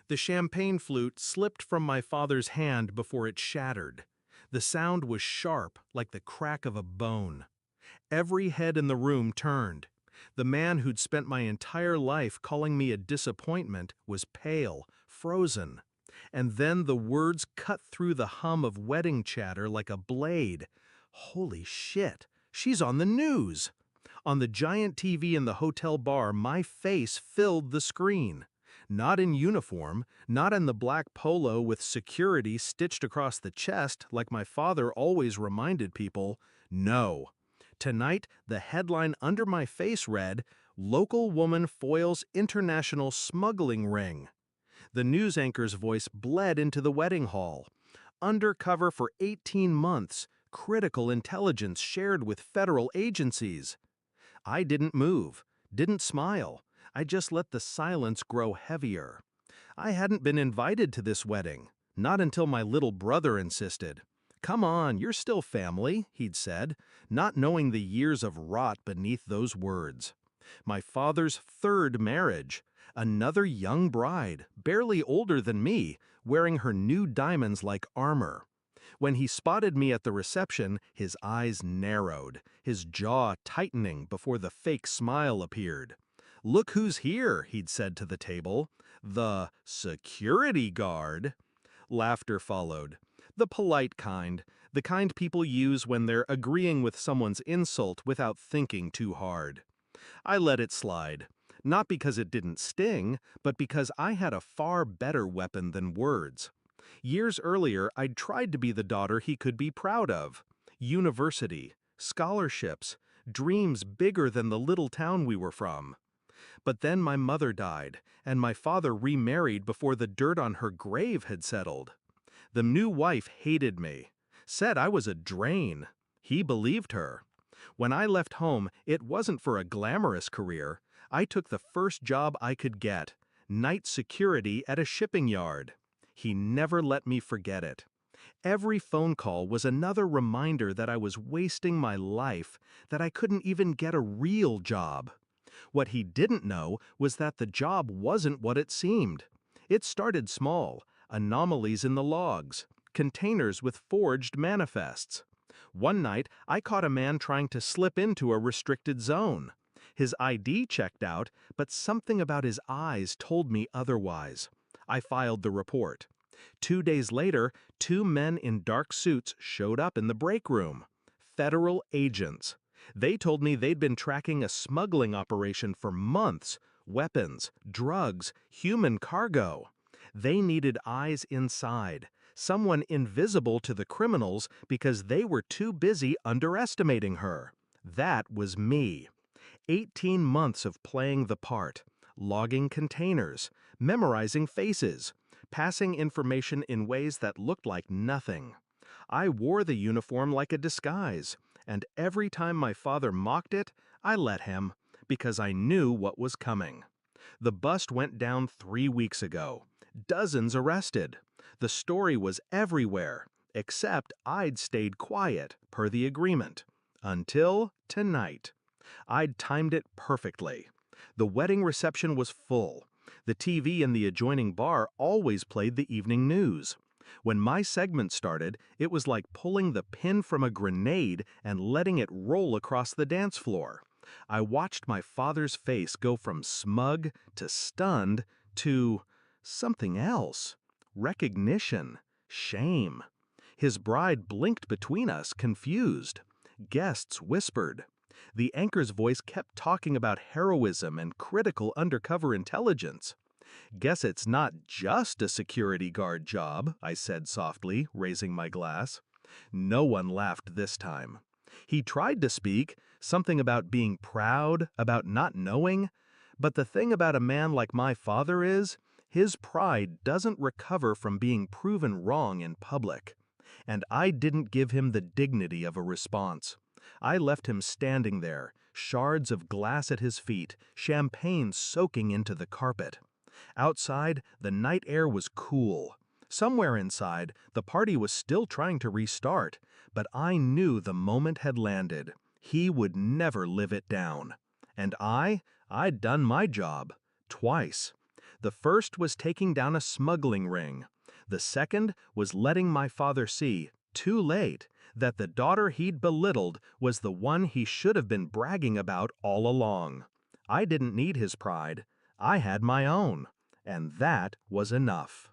The champagne flute slipped from my father's hand before it shattered. The sound was sharp, like the crack of a bone. Every head in the room turned. The man who'd spent my entire life calling me a disappointment was pale, frozen. And then the words cut through the hum of wedding chatter like a blade. Holy shit, she's on the news! On the giant TV in the hotel bar, my face filled the screen. Not in uniform, not in the black polo with security stitched across the chest like my father always reminded people. No. Tonight, the headline under my face read, "Local Woman Foils International Smuggling Ring." The news anchor's voice bled into the wedding hall. Undercover for 18 months, critical intelligence shared with federal agencies. I didn't move, didn't smile. I just let the silence grow heavier. I hadn't been invited to this wedding, not until my little brother insisted. "Come on, you're still family," he'd said, not knowing the years of rot beneath those words. My father's third marriage, another young bride, barely older than me, wearing her new diamonds like armor. When he spotted me at the reception, his eyes narrowed, his jaw tightening before the fake smile appeared. "Look who's here," he'd said to the table. "The security guard." Laughter followed. The polite kind, the kind people use when they're agreeing with someone's insult without thinking too hard. I let it slide, not because it didn't sting, but because I had a far better weapon than words. Years earlier, I'd tried to be the daughter he could be proud of. University, scholarships, dreams bigger than the little town we were from. But then my mother died, and my father remarried before the dirt on her grave had settled. The new wife hated me, said I was a drain. He believed her. When I left home, it wasn't for a glamorous career. I took the first job I could get, night security at a shipping yard. He never let me forget it. Every phone call was another reminder that I was wasting my life, that I couldn't even get a real job. What he didn't know was that the job wasn't what it seemed. It started small, anomalies in the logs, containers with forged manifests. One night, I caught a man trying to slip into a restricted zone. His ID checked out, but something about his eyes told me otherwise. I filed the report. 2 days later, 2 men in dark suits showed up in the break room. Federal agents. They told me they'd been tracking a smuggling operation for months. Weapons, drugs, human cargo. They needed eyes inside, someone invisible to the criminals because they were too busy underestimating her. That was me. 18 months of playing the part, logging containers, memorizing faces, passing information in ways that looked like nothing. I wore the uniform like a disguise, and every time my father mocked it, I let him, because I knew what was coming. The bust went down 3 weeks ago. Dozens arrested. The story was everywhere, except I'd stayed quiet, per the agreement. Until tonight. I'd timed it perfectly. The wedding reception was full. The TV in the adjoining bar always played the evening news. When my segment started, it was like pulling the pin from a grenade and letting it roll across the dance floor. I watched my father's face go from smug to stunned to something else. Recognition. Shame. His bride blinked between us, confused. Guests whispered. The anchor's voice kept talking about heroism and critical undercover intelligence. "Guess it's not just a security guard job," I said softly, raising my glass. No one laughed this time. He tried to speak, something about being proud, about not knowing. But the thing about a man like my father is, his pride doesn't recover from being proven wrong in public. And I didn't give him the dignity of a response. I left him standing there, shards of glass at his feet, champagne soaking into the carpet. Outside, the night air was cool. Somewhere inside, the party was still trying to restart, but I knew the moment had landed. He would never live it down. And I'd done my job. Twice. The first was taking down a smuggling ring. The second was letting my father see, too late, that the daughter he'd belittled was the one he should have been bragging about all along. I didn't need his pride. I had my own. And that was enough.